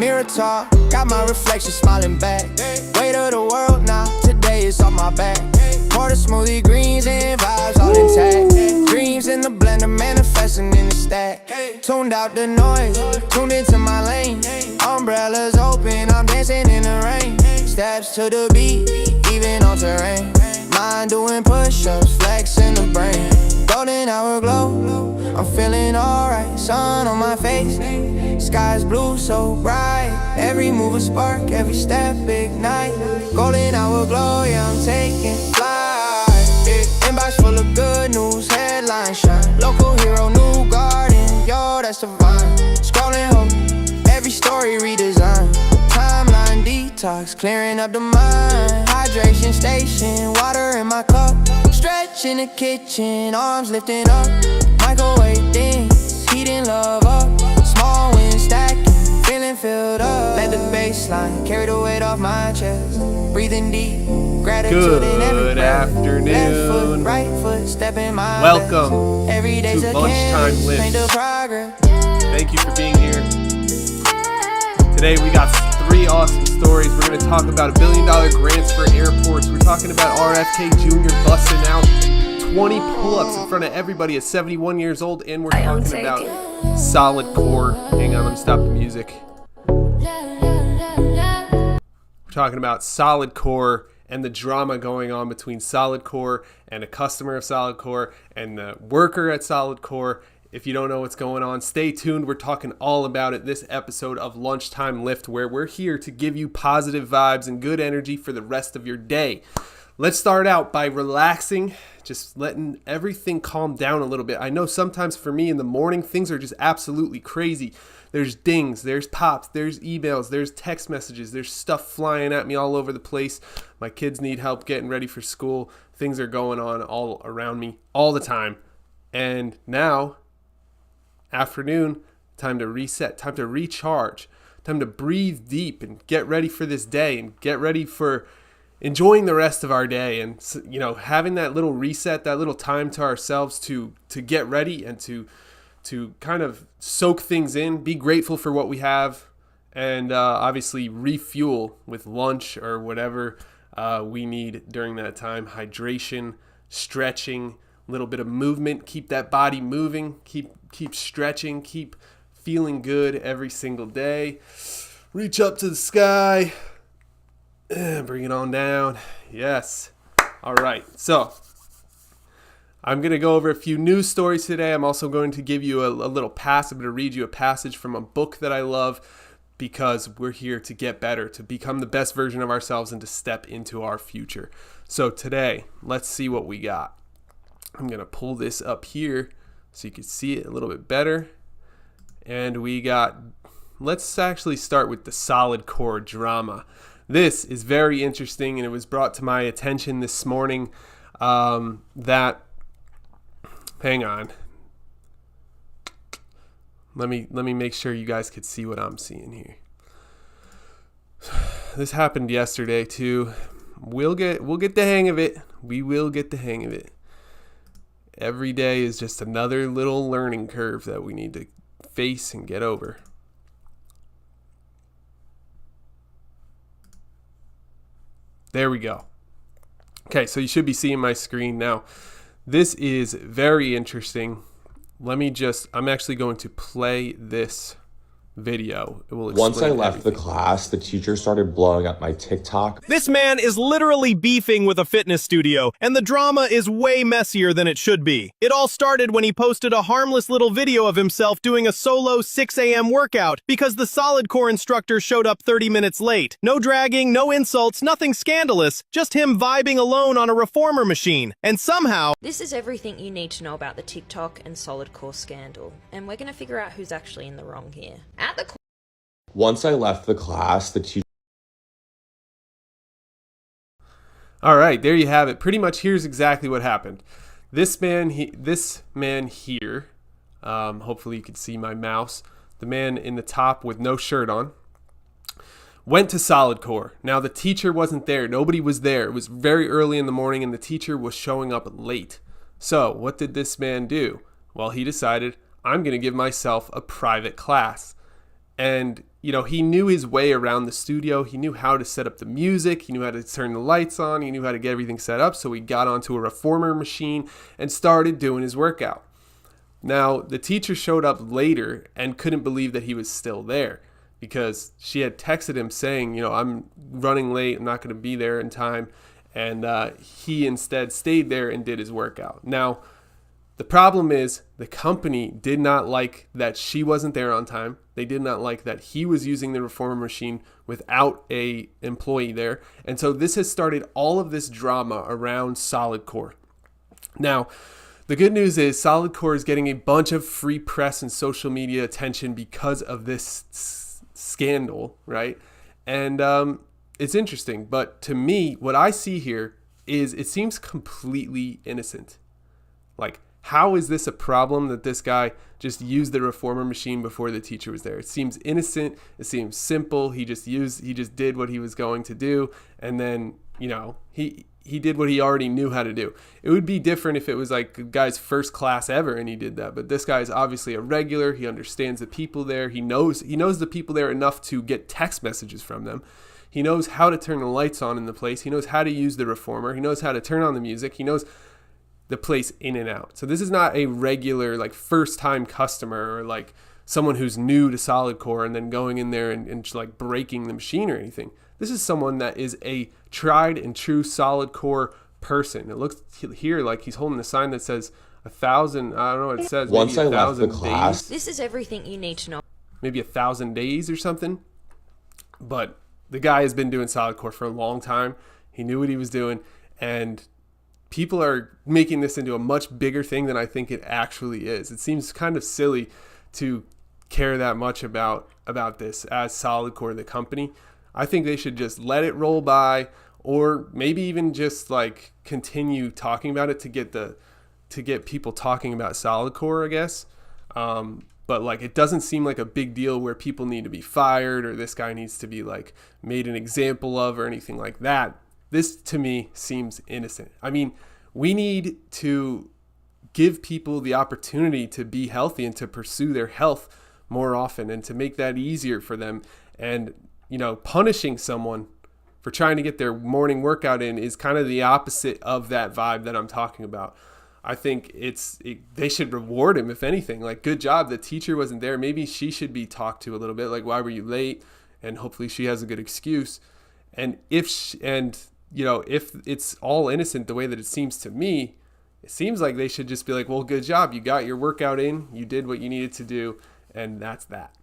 Mirror talk, got my reflection smiling back. Weight of the world now, today is off my back. Pour the smoothie greens and vibes all intact. Dreams in the blender, manifesting in the stack. Tuned out the noise, tuned into my lane. Umbrellas open, I'm dancing in the rain. Steps to the beat, even on terrain. Mind doing push-ups, flexing the brain. Golden hour glow, I'm feeling alright. Sun on my face, sky's blue so bright. Every move a spark, every step ignite. Golden hour glow, yeah, I'm taking flight. Inbox full of good news, headline shine. Local hero, new garden, yo, that's the vine. Scrolling hope, every story redesigned. Timeline detox, clearing up the mind. Hydration station, water in my cup. Stretch in the kitchen, arms lifting up. Microwave things, heating love up. Small wind stacking, feeling filled up. Let the baseline carry the weight off my chest. Breathing deep, gratitude in every breath. Good afternoon. Left foot, right foot, stepping my Welcome best. Every day's to a Lunchtime canvas, Lift. paint the progress. Thank you for being here. Today we got 3 awesome stories. We're going to talk about $1 billion grants for airports. We're talking about RFK Jr. busting out 20 pull-ups in front of everybody at 71 years old. And we're talking about SolidCore. Hang on, let me stop the music. We're talking about SolidCore and the drama going on between SolidCore and a customer of SolidCore and the worker at SolidCore. If you don't know what's going on, stay tuned. We're talking all about it this episode of Lunchtime Lift, where we're here to give you positive vibes and good energy for the rest of your day. Let's start out by relaxing, just letting everything calm down a little bit. I know sometimes for me in the morning, things are just absolutely crazy. There's dings, there's pops, there's emails, there's text messages, there's stuff flying at me all over the place. My kids need help getting ready for school. Things are going on all around me all the time. And now, afternoon, time to reset, time to recharge, time to breathe deep and get ready for this day and get ready for enjoying the rest of our day. And, you know, having that little reset, that little time to ourselves to get ready and to kind of soak things in, be grateful for what we have, and obviously refuel with lunch or whatever we need during that time. Hydration, stretching, a little bit of movement, keep that body moving, keep stretching, keep feeling good every single day. Reach up to the sky, bring it on down. Yes. All right. So I'm going to go over a few news stories today. I'm also going to give you a little passage. I'm going to read you a passage from a book that I love, because we're here to get better, to become the best version of ourselves, and to step into our future. So today, let's see what we got. I'm going to pull this up here so you can see it a little bit better. And let's actually start with the SolidCore drama. This is very interesting, and it was brought to my attention this morning that, hang on. Let me make sure you guys could see what I'm seeing here. This happened yesterday too. We'll get the hang of it. We will get the hang of it. Every day is just another little learning curve that we need to face and get over. There we go. Okay, so you should be seeing my screen now. This is very interesting. I'm actually going to play this video. It will explain Once I left everything. the class, the teacher started blowing up my TikTok. This man is literally beefing with a fitness studio, and the drama is way messier than it should be. It all started when he posted a harmless little video of himself doing a solo 6 a.m. workout because the SolidCore instructor showed up 30 minutes late. No dragging, no insults, nothing scandalous, just him vibing alone on a reformer machine. And somehow, this is everything you need to know about the TikTok and SolidCore scandal, and we're going to figure out who's actually in the wrong here. Once I left the class, the teacher... All right, there you have it. Pretty much here's exactly what happened. This man here, hopefully you can see my mouse, the man in the top with no shirt on, went to SolidCore. Now the teacher wasn't there. Nobody was there. It was very early in the morning and the teacher was showing up late. So what did this man do? Well, he decided, I'm going to give myself a private class. And he knew his way around the studio. He knew how to set up the music. He knew how to turn the lights on. He knew how to get everything set up. So he got onto a reformer machine and started doing his workout. Now, the teacher showed up later and couldn't believe that he was still there because she had texted him saying, I'm running late. I'm not going to be there in time. And he instead stayed there and did his workout. Now, the problem is the company did not like that she wasn't there on time. They did not like that he was using the reformer machine without a employee there. And so this has started all of this drama around SolidCore. Now, the good news is SolidCore is getting a bunch of free press and social media attention because of this scandal, right? And it's interesting. But to me, what I see here is it seems completely innocent. Like, how is this a problem that this guy just used the reformer machine before the teacher was there? It seems innocent. It seems simple. He just did what he was going to do. And then, he did what he already knew how to do. It would be different if it was like a guy's first class ever and he did that. But this guy is obviously a regular. He understands the people there. He knows the people there enough to get text messages from them. He knows how to turn the lights on in the place. He knows how to use the reformer. He knows how to turn on the music. He knows the place in and out. So this is not a regular like first time customer or like someone who's new to SolidCore and then going in there and like breaking the machine or anything. This is someone that is a tried and true SolidCore person. It looks here like he's holding a sign that says 1,000. I don't know what it says. Once I left the class, This is everything you need to know. maybe 1,000 days or something. But the guy has been doing SolidCore for a long time. He knew what he was doing, and people are making this into a much bigger thing than I think it actually is. It seems kind of silly to care that much about this as SolidCore, the company. I think they should just let it roll by, or maybe even just like continue talking about it to get people talking about SolidCore, I guess. But like, it doesn't seem like a big deal where people need to be fired or this guy needs to be like made an example of or anything like that. This to me seems innocent. I mean, we need to give people the opportunity to be healthy and to pursue their health more often and to make that easier for them. And, punishing someone for trying to get their morning workout in is kind of the opposite of that vibe that I'm talking about. I think they should reward him, if anything. Like, good job. The teacher wasn't there. Maybe she should be talked to a little bit. Like, why were you late? And hopefully she has a good excuse. And if it's all innocent the way that it seems to me, it seems like they should just be like, well, good job. You got your workout in. You did what you needed to do. And that's that.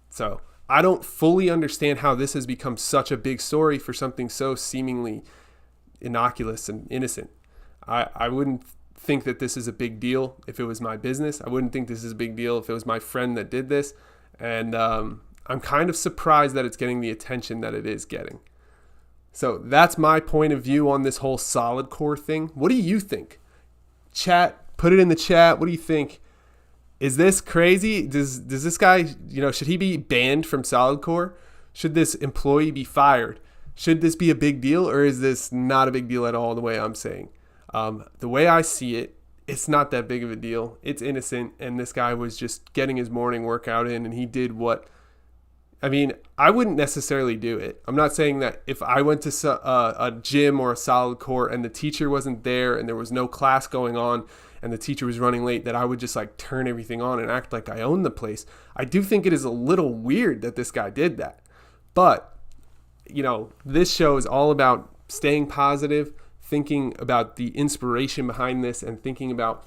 So I don't fully understand how this has become such a big story for something so seemingly innocuous and innocent. I wouldn't think that this is a big deal if it was my business. I wouldn't think this is a big deal if it was my friend that did this. And I'm kind of surprised that it's getting the attention that it is getting. So that's my point of view on this whole SolidCore thing. What do you think? Chat, put it in the chat. What do you think? Is this crazy? Does this guy, should he be banned from SolidCore? Should this employee be fired? Should this be a big deal, or is this not a big deal at all the way I'm saying? The way I see it, it's not that big of a deal. It's innocent, and this guy was just getting his morning workout in, and he did I wouldn't necessarily do it. I'm not saying that if I went to a gym or a SolidCore and the teacher wasn't there and there was no class going on and the teacher was running late, that I would just like turn everything on and act like I own the place. I do think it is a little weird that this guy did that. But, this show is all about staying positive, thinking about the inspiration behind this, and thinking about,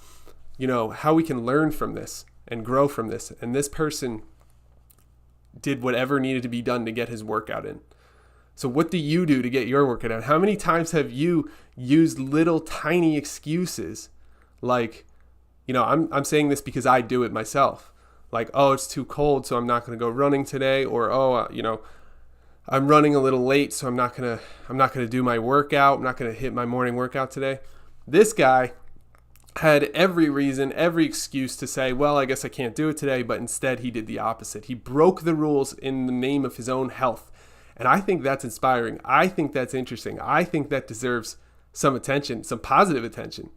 how we can learn from this and grow from this. And this person did whatever needed to be done to get his workout in. So what do you do to get your workout in? How many times have you used little tiny excuses? Like, I'm saying this because I do it myself. Like, oh, it's too cold, so I'm not going to go running today. Or, I'm running a little late, so I'm not going to do my workout. I'm not going to hit my morning workout today. This guy had every reason, every excuse to say, well, I guess I can't do it today. But instead, he did the opposite. He broke the rules in the name of his own health. And I think that's inspiring. I think that's interesting. I think that deserves some attention, some positive attention.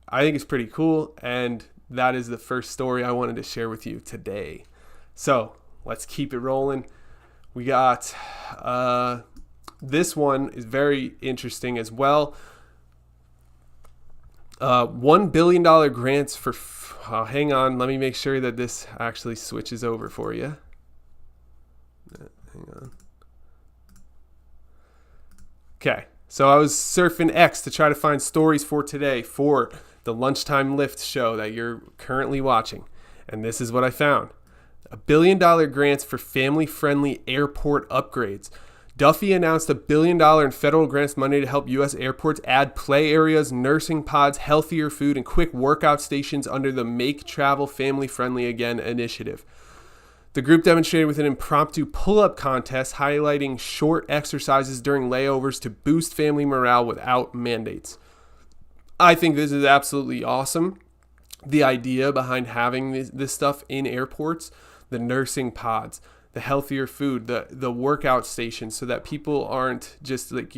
I think it's pretty cool, and that is the first story I wanted to share with you today. So let's keep it rolling. We got this one is very interesting as well. $1 billion grants for hang on, let me make sure that this actually switches over for you. Hang on. Okay, so I was surfing X to try to find stories for today for the Lunchtime Lift show that you're currently watching, and this is what I found. $1 billion grants for family-friendly airport upgrades. Duffy announced $1 billion in federal grants money to help U.S. airports add play areas, nursing pods, healthier food, and quick workout stations under the Make Travel Family Friendly Again initiative. The group demonstrated with an impromptu pull-up contest highlighting short exercises during layovers to boost family morale without mandates. I think this is absolutely awesome. The idea behind having this stuff in airports, the nursing pods, the healthier food, the workout stations, so that people aren't just like,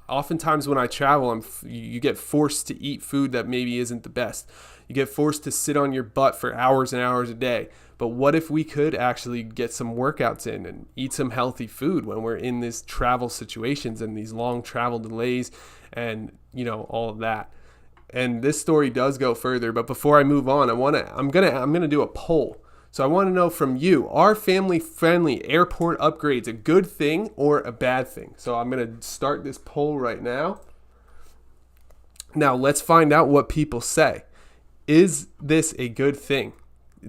oftentimes when I travel, you get forced to eat food that maybe isn't the best. You get forced to sit on your butt for hours and hours a day. But what if we could actually get some workouts in and eat some healthy food when we're in these travel situations and these long travel delays and, all of that. And this story does go further, but before I move on, I'm going to do a poll. So I want to know from you, are family-friendly airport upgrades a good thing or a bad thing? So I'm going to start this poll right now. Now let's find out what people say. Is this a good thing?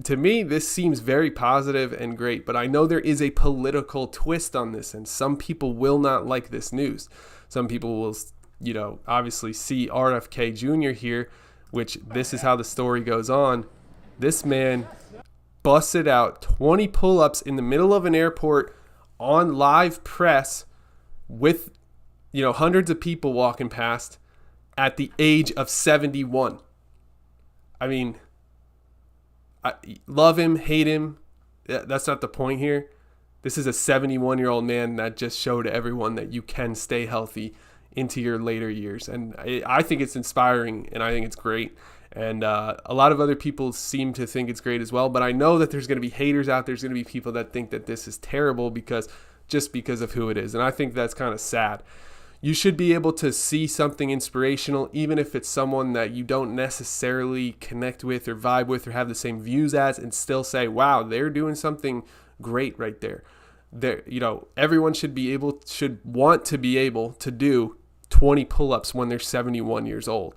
To me, this seems very positive and great, but I know there is a political twist on this, and some people will not like this news. Some people will, obviously see RFK Jr. here, which this is how the story goes on. This man busted out 20 pull-ups in the middle of an airport on live press with, hundreds of people walking past at the age of 71. I mean, I love him, hate him. That's not the point here. This is a 71-year-old man that just showed everyone that you can stay healthy into your later years. And I think it's inspiring, and I think it's great. And a lot of other people seem to think it's great as well. But I know that there's going to be haters out there. There's going to be people that think that this is terrible because of who it is. And I think that's kind of sad. You should be able to see something inspirational, even if it's someone that you don't necessarily connect with or vibe with or have the same views as, and still say, wow, they're doing something great right there. Everyone should want to be able to do 20 pull-ups when they're 71 years old.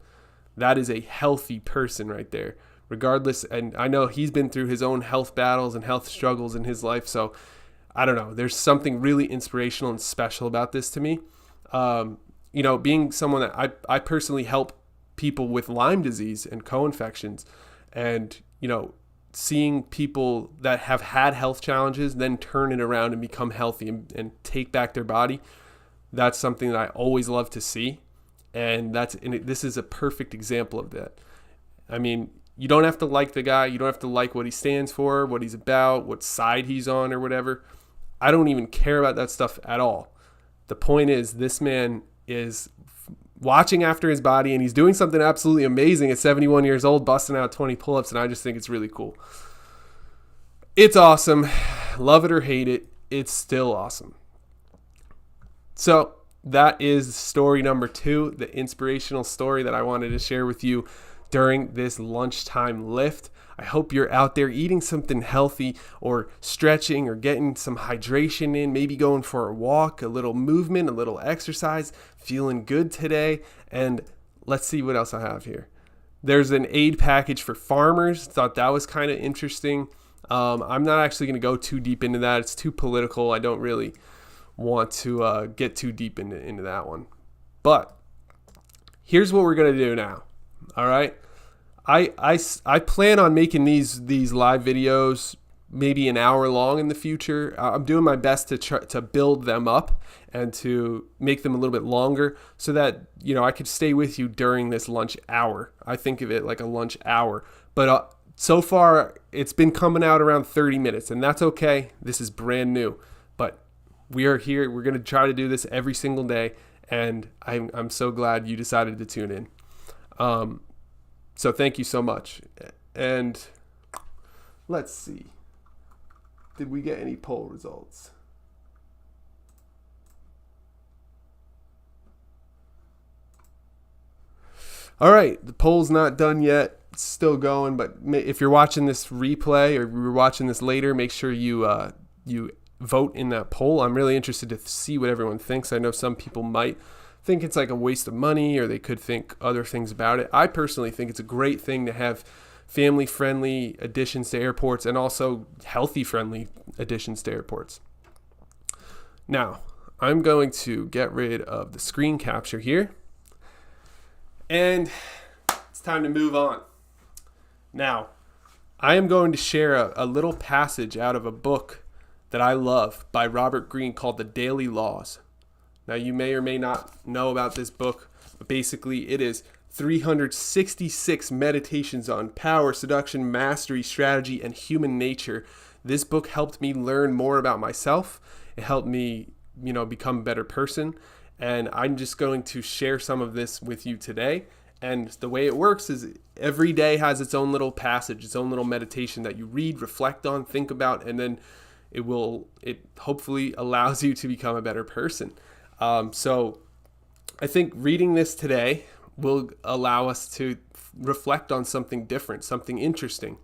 That is a healthy person right there, regardless. And I know he's been through his own health battles and health struggles in his life. So I don't know. There's something really inspirational and special about this to me. Being someone that I personally help people with Lyme disease and co-infections, and, seeing people that have had health challenges then turn it around and become healthy and take back their body. That's something that I always love to see. And this is a perfect example of that. I mean, you don't have to like the guy. You don't have to like what he stands for, what he's about, what side he's on or whatever. I don't even care about that stuff at all. The point is, this man is watching after his body, and he's doing something absolutely amazing at 71 years old, busting out 20 pull-ups, and I just think it's really cool. It's awesome. Love it or hate it, it's still awesome. So that is story number 2, the inspirational story that I wanted to share with you during this lunchtime lift. I hope you're out there eating something healthy or stretching or getting some hydration in, maybe going for a walk, a little movement, a little exercise, feeling good today. And let's see what else I have here. There's an aid package for farmers. Thought that was kind of interesting. I'm not actually going to go too deep into that. It's too political. I don't really want to get too deep into that one. But here's what we're going to do now. All right. I plan on making these live videos maybe an hour long in the future. I'm doing my best to build them up and to make them a little bit longer so that, I could stay with you during this lunch hour. I think of it like a lunch hour. But so far, it's been coming out around 30 minutes, and that's okay. This is brand new. But we are here. We're going to try to do this every single day, and I'm so glad you decided to tune in. So thank you so much. And let's see. Did we get any poll results? All right, the poll's not done yet. It's still going, but if you're watching this replay or you're watching this later, make sure you vote in that poll. I'm really interested to see what everyone thinks. I know some people might think it's like a waste of money, or they could think other things about it. I personally think it's a great thing to have family-friendly additions to airports and also healthy-friendly additions to airports. Now, I'm going to get rid of the screen capture here, and it's time to move on. Now, I am going to share a little passage out of a book that I love by Robert Greene called The Daily Laws. Now, you may or may not know about this book, but basically it is 366 meditations on power, seduction, mastery, strategy, and human nature. This book helped me learn more about myself. It helped me, become a better person. And I'm just going to share some of this with you today. And the way it works is every day has its own little passage, its own little meditation that you read, reflect on, think about, and then it hopefully allows you to become a better person. So I think reading this today will allow us to reflect on something different, something interesting.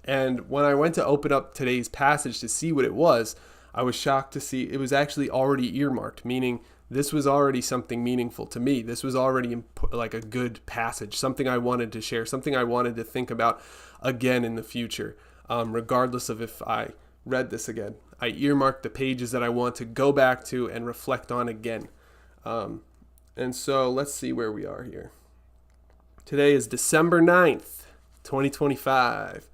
And when I went to open up today's passage to see what it was, I was shocked to see it was actually already earmarked, meaning this was already something meaningful to me. This was already like a good passage, something I wanted to share, something I wanted to think about again in the future, regardless of if I read this again. I earmarked the pages that I want to go back to and reflect on again. And so let's see where we are here. Today is December 9th, 2025.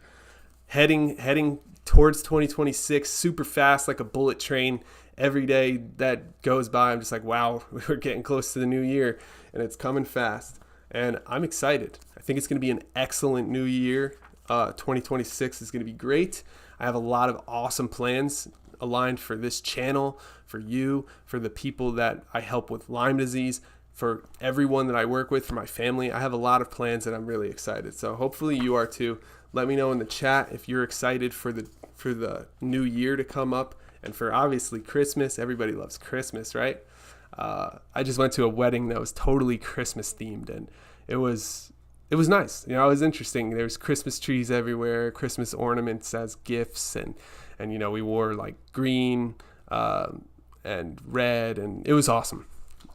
Heading towards 2026 super fast, like a bullet train. Every day that goes by, I'm just like, wow, we're getting close to the new year and it's coming fast. And I'm excited. I think it's going to be an excellent new year. 2026 is going to be great. I have a lot of awesome plans aligned for this channel, for you, for the people that I help with Lyme disease, for everyone that I work with, for my family. I have a lot of plans and I'm really excited. So hopefully you are too. Let me know in the chat if you're excited for the new year to come up and for obviously Christmas. Everybody loves Christmas, right? I just went to a wedding that was totally Christmas themed and it was nice. It was interesting. There's Christmas trees everywhere, Christmas ornaments as gifts, and we wore like green and red, and it was awesome.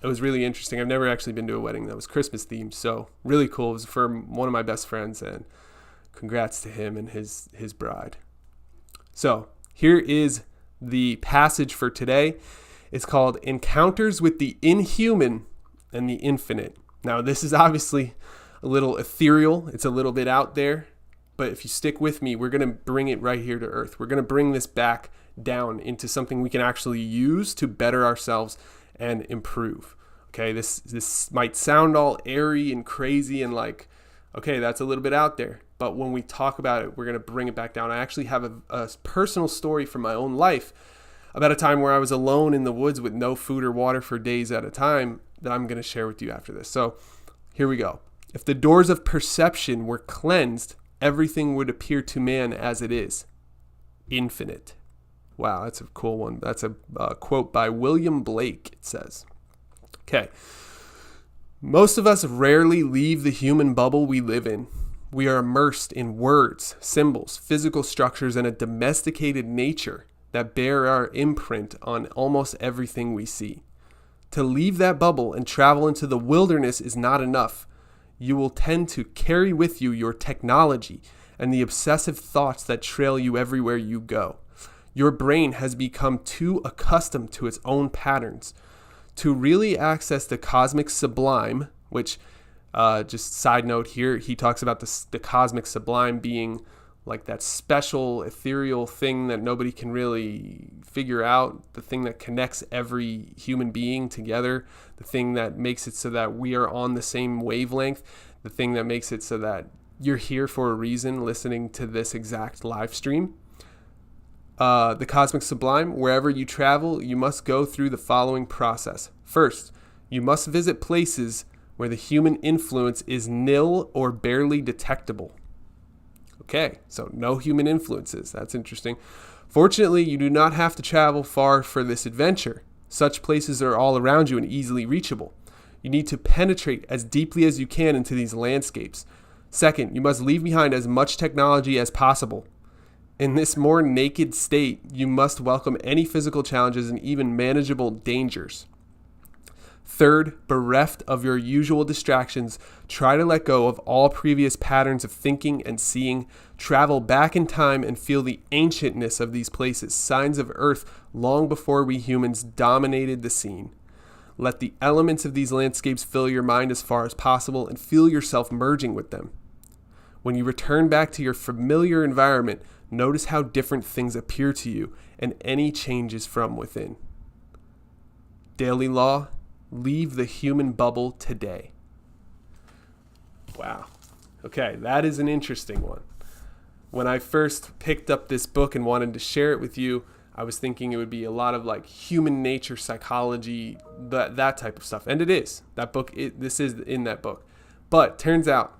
It was really interesting. I've never actually been to a wedding that was Christmas themed, so really cool. It was for one of my best friends, and congrats to him and his bride. So here is the passage for today. It's called Encounters with the Inhuman and the Infinite. Now, this is obviously a little ethereal. It's a little bit out there, but if you stick with me, we're going to bring it right here to earth. We're going to bring this back down into something we can actually use to better ourselves and improve. Okay, this might sound all airy and crazy and like, okay, that's a little bit out there. But when we talk about it, we're going to bring it back down. I actually have a personal story from my own life about a time where I was alone in the woods with no food or water for days at a time that I'm going to share with you after this. So here we go. If the doors of perception were cleansed, everything would appear to man as it is, infinite. Wow, that's a cool one. That's a quote by William Blake, it says. Okay. Most of us rarely leave the human bubble we live in. We are immersed in words, symbols, physical structures, and a domesticated nature that bear our imprint on almost everything we see. To leave that bubble and travel into the wilderness is not enough. You will tend to carry with you your technology and the obsessive thoughts that trail you everywhere you go. Your brain has become too accustomed to its own patterns. To really access the cosmic sublime, which, just side note here, he talks about the cosmic sublime being like that special ethereal thing that nobody can really figure out, the thing that connects every human being together, the thing that makes it so that we are on the same wavelength, the thing that makes it so that you're here for a reason listening to this exact live stream. The cosmic sublime, wherever you travel, you must go through the following process. First, you must visit places where the human influence is nil or barely detectable. Okay, so no human influences. That's interesting. Fortunately, you do not have to travel far for this adventure. Such places are all around you and easily reachable. You need to penetrate as deeply as you can into these landscapes. Second, you must leave behind as much technology as possible. In this more naked state, you must welcome any physical challenges and even manageable dangers. Third, bereft of your usual distractions, try to let go of all previous patterns of thinking and seeing. Travel back in time and feel the ancientness of these places, signs of Earth long before we humans dominated the scene. Let the elements of these landscapes fill your mind as far as possible and feel yourself merging with them. When you return back to your familiar environment, notice how different things appear to you and any changes from within. Daily law, leave the human bubble today. Wow. Okay, that is an interesting one. When I first picked up this book and wanted to share it with you, I was thinking it would be a lot of like human nature, psychology, that type of stuff. And it is. That book, this is in that book. But turns out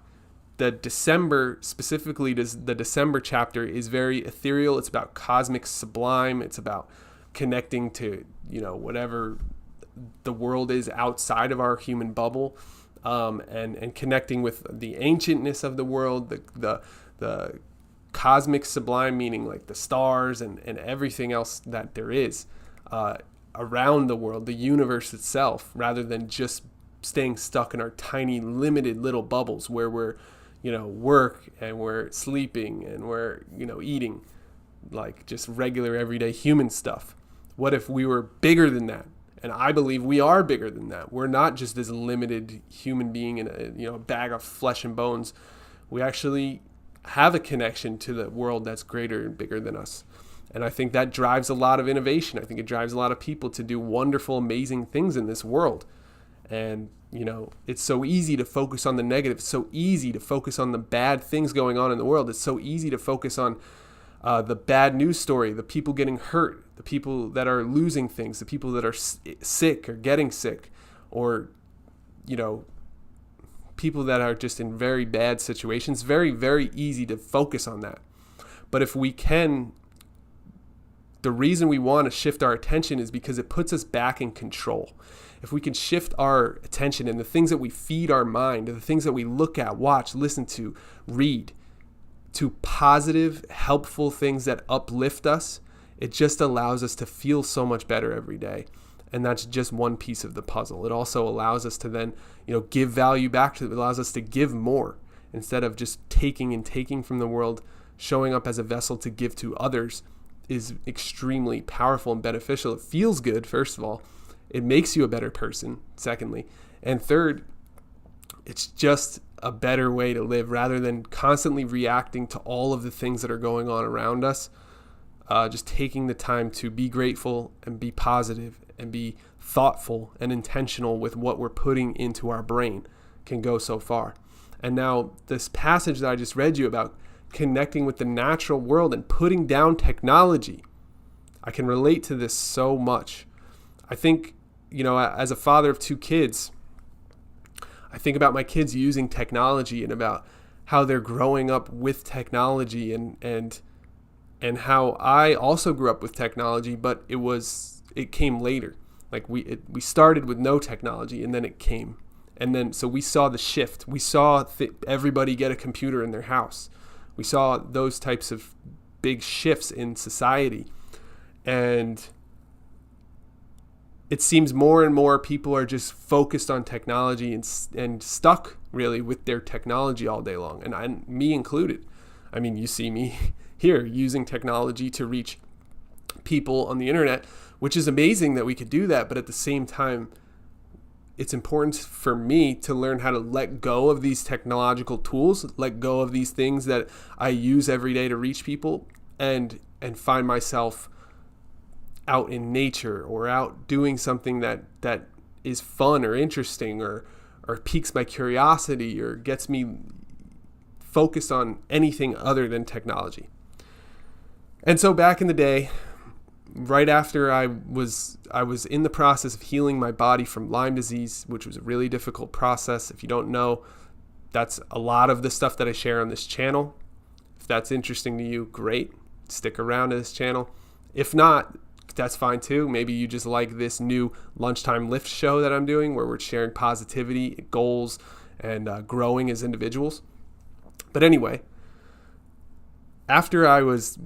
the December, specifically the December chapter, is very ethereal. It's about cosmic sublime. It's about connecting to, whatever the world is outside of our human bubble, and connecting with the ancientness of the world, the cosmic sublime, meaning like the stars and everything else that there is around the world, the universe itself, rather than just staying stuck in our tiny, limited little bubbles where we're, work and we're sleeping and we're, eating like just regular everyday human stuff. What if we were bigger than that? And I believe we are bigger than that. We're not just this limited human being in a bag of flesh and bones. We actually have a connection to the world that's greater and bigger than us. And I think that drives a lot of innovation. I think it drives a lot of people to do wonderful, amazing things in this world. And, it's so easy to focus on the negative. It's so easy to focus on the bad things going on in the world. It's so easy to focus on the bad news story, the people getting hurt, the people that are losing things, the people that are sick or getting sick, or, people that are just in very bad situations. Very, very easy to focus on that. But if we can, the reason we want to shift our attention is because it puts us back in control. If we can shift our attention and the things that we feed our mind, the things that we look at, watch, listen to, read, to positive, helpful things that uplift us, it just allows us to feel so much better every day. And that's just one piece of the puzzle. It also allows us to then, give value back to them. It allows us to give more instead of just taking from the world. Showing up as a vessel to give to others is extremely powerful and beneficial. It feels good, first of all. It makes you a better person, secondly. And third, it's just a better way to live rather than constantly reacting to all of the things that are going on around us. Just taking the time to be grateful and be positive and be thoughtful and intentional with what we're putting into our brain can go so far. And now this passage that I just read you about connecting with the natural world and putting down technology, I can relate to this so much. I think, as a father of 2 kids, I think about my kids using technology and about how they're growing up with technology and how I also grew up with technology, but it came later. Like we started with no technology and then it came. And then so we saw the shift. We saw everybody get a computer in their house. We saw those types of big shifts in society. And it seems more and more people are just focused on technology and stuck really with their technology all day long, and me included. I mean, you see me here using technology to reach people on the internet, which is amazing that we could do that, but at the same time, it's important for me to learn how to let go of these technological tools, let go of these things that I use every day to reach people, and find myself out in nature or out doing something that is fun or interesting or piques my curiosity or gets me focused on anything other than technology. And so back in the day, right after I was in the process of healing my body from Lyme disease, which was a really difficult process. If you don't know, that's a lot of the stuff that I share on this channel. If that's interesting to you, great. Stick around to this channel. If not, that's fine too. Maybe you just like this new lunchtime lift show that I'm doing where we're sharing positivity, goals, and growing as individuals. But anyway, after I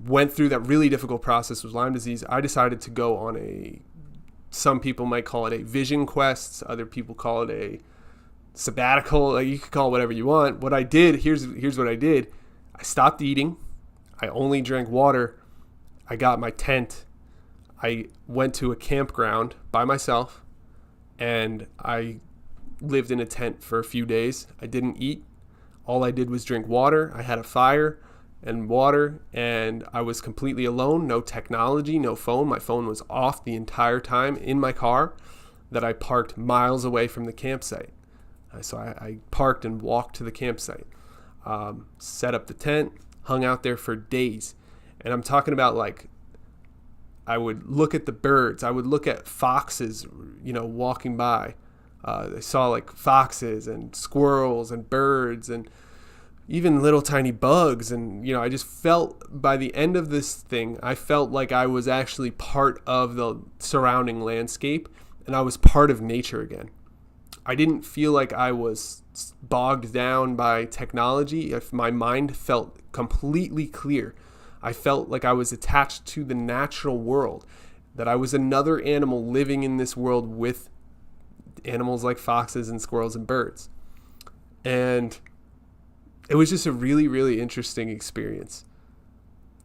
went through that really difficult process with Lyme disease, I decided to go on some people might call it a vision quest. Other people call it a sabbatical. Like, you could call it whatever you want. What I did, here's what I did. I stopped eating. I only drank water. I got my tent. I went to a campground by myself, and I lived in a tent for a few days. I didn't eat. All I did was drink water. I had a fire and water, and I was completely alone. No technology, no phone. My phone was off the entire time in my car that I parked miles away from the campsite. So I parked and walked to the campsite, set up the tent, hung out there for days. And I'm talking about, like, I would look at the birds. I would look at foxes, walking by. I saw like foxes and squirrels and birds and even little tiny bugs. And, I just felt, by the end of this thing, I felt like I was actually part of the surrounding landscape, and I was part of nature again. I didn't feel like I was bogged down by technology. My mind felt completely clear. I felt like I was attached to the natural world, that I was another animal living in this world with animals like foxes and squirrels and birds. And it was just a really, really interesting experience.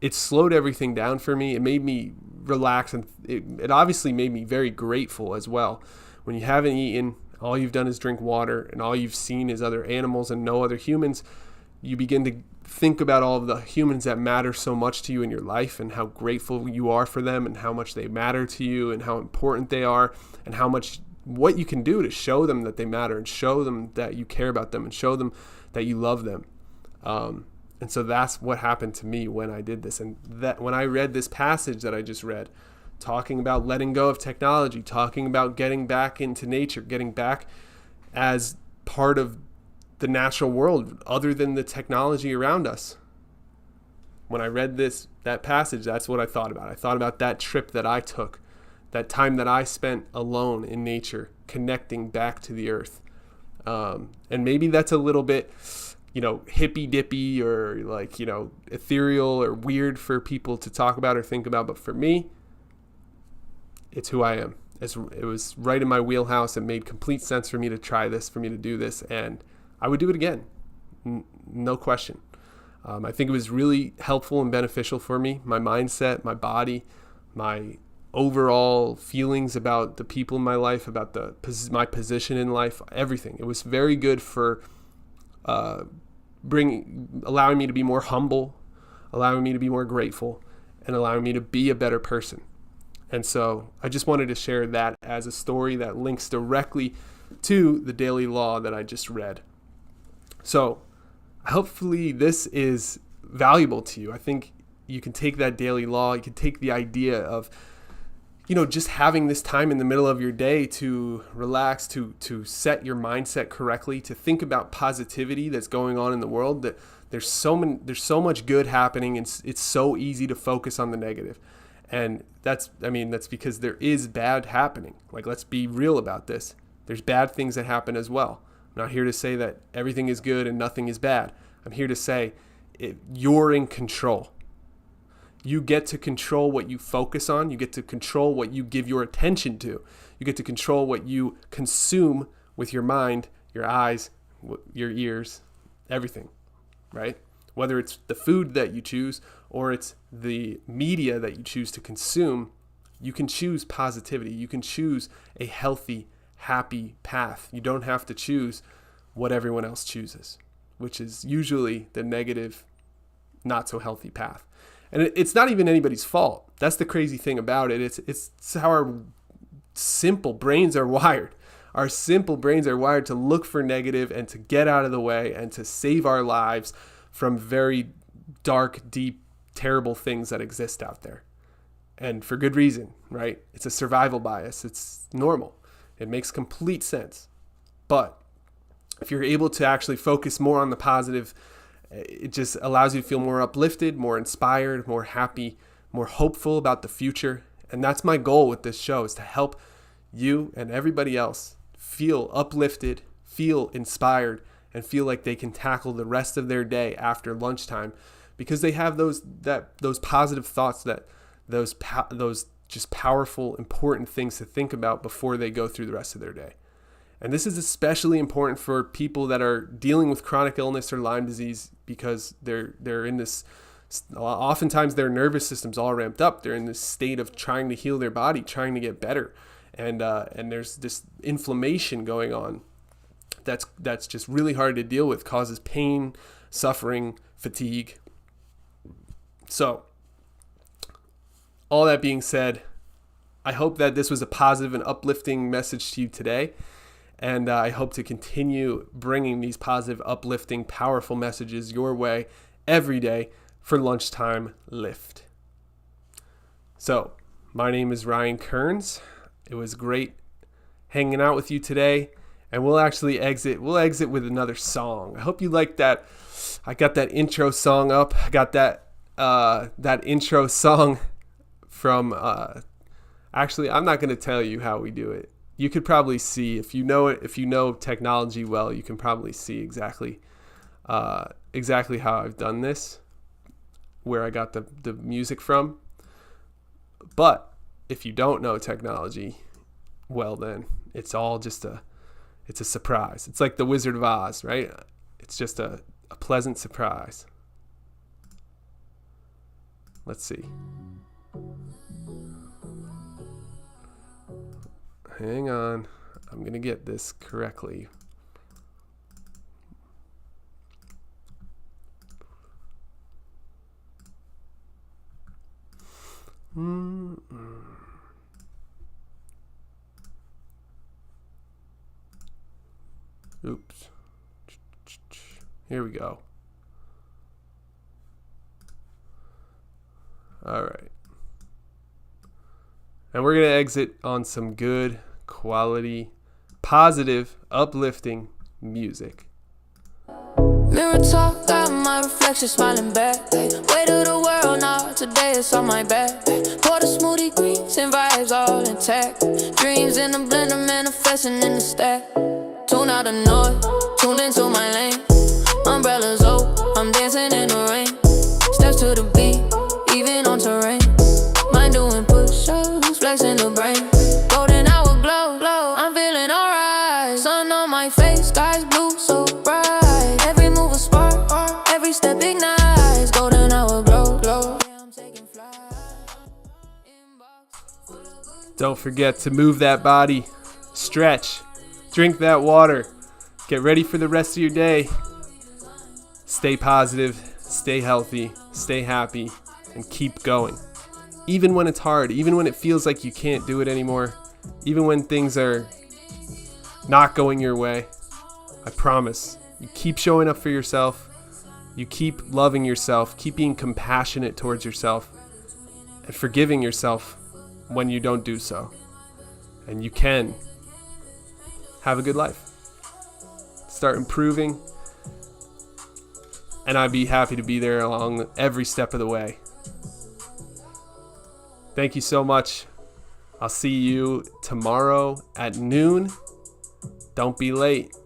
It slowed everything down for me. It made me relax, and it obviously made me very grateful as well. When you haven't eaten, all you've done is drink water, and all you've seen is other animals and no other humans, you begin to think about all of the humans that matter so much to you in your life, and how grateful you are for them, and how much they matter to you, and how important they are, and what you can do to show them that they matter, and show them that you care about them, and show them that you love them. And so that's what happened to me when I did this. And that when I read this passage that I just read, talking about letting go of technology, talking about getting back into nature, getting back as part of the natural world other than the technology around us. When I read that passage, that's what I thought about. I thought about that trip that I took, that time that I spent alone in nature, connecting back to the earth. And maybe that's a little bit, hippy dippy or ethereal or weird for people to talk about or think about. But for me, it's who I am. It was right in my wheelhouse. It made complete sense for me to try this, for me to do this. And I would do it again. No question. I think it was really helpful and beneficial for me, my mindset, my body, my overall feelings about the people in my life, about my position in life, everything. It was very good for allowing me to be more humble, allowing me to be more grateful, and allowing me to be a better person. And so I just wanted to share that as a story that links directly to the daily law that I just read. So hopefully this is valuable to you. I think you can take that daily law, you can take the idea of just having this time in the middle of your day to relax, to set your mindset correctly, to think about positivity that's going on in the world. That there's so much good happening, and it's so easy to focus on the negative. And that's because there is bad happening. Like, let's be real about this. There's bad things that happen as well. I'm not here to say that everything is good and nothing is bad. I'm here to say you're in control. You get to control what you focus on. You get to control what you give your attention to. You get to control what you consume with your mind, your eyes, your ears, everything, right? Whether it's the food that you choose or it's the media that you choose to consume, you can choose positivity. You can choose a healthy, happy path. You don't have to choose what everyone else chooses, which is usually the negative, not so healthy path. And it's not even anybody's fault. That's the crazy thing about it. It's how our simple brains are wired. Our simple brains are wired to look for negative and to get out of the way and to save our lives from very dark, deep, terrible things that exist out there. And for good reason, right? It's a survival bias. It's normal. It makes complete sense. But if you're able to actually focus more on the positive, it just allows you to feel more uplifted, more inspired, more happy, more hopeful about the future. And that's my goal with this show, is to help you and everybody else feel uplifted, feel inspired, and feel like they can tackle the rest of their day after lunchtime, because they have those positive thoughts, those just powerful, important things to think about before they go through the rest of their day. And this is especially important for people that are dealing with chronic illness or Lyme disease, because they're in this, oftentimes their nervous system's all ramped up. They're in this state of trying to heal their body, trying to get better. And there's this inflammation going on that's just really hard to deal with, causes pain, suffering, fatigue. So, all that being said, I hope that this was a positive and uplifting message to you today. And I hope to continue bringing these positive, uplifting, powerful messages your way every day for Lunchtime Lift. So, my name is Ryan Kearns. It was great hanging out with you today. And we'll actually exit with another song. I hope you liked that. I got that intro song up. I got that intro song from, actually, I'm not going to tell you how we do it. You could probably see, if you know it, if you know technology well, you can probably see exactly how I've done this, where I got the music from. But if you don't know technology well, then it's all just it's a surprise. It's like the Wizard of Oz, right? It's just a pleasant surprise. Let's see. Hang on. I'm going to get this correctly. Oops. Here we go. All right. And we're going to exit on some good quality, positive, uplifting music. Mirror talk, got my reflection smiling back. Weight of the world now, today it's on my back. Pour the smoothie greens and vibes all intact. Dreams in the blender, manifesting in the stack. Tune out the noise, tuned into my lane. Umbrellas open, I'm dancing in the rain. Steps to the beat, even on terrain. Mind doing push-ups, flexing the brain. Golden hour glow, I'm feeling alright. Sun on my face, skies blue, so bright. Every move a spark, every step ignites. Golden hour glow. Yeah, I'm taking flight. Don't forget to move that body, stretch, drink that water, get ready for the rest of your day. Stay positive, stay healthy, stay happy, and keep going. Even when it's hard, even when it feels like you can't do it anymore, even when things are not going your way, I promise, you keep showing up for yourself, you keep loving yourself, keep being compassionate towards yourself, and forgiving yourself when you don't do so. And you can have a good life. Start improving, and I'd be happy to be there along every step of the way. Thank you so much. I'll see you tomorrow at noon. Don't be late.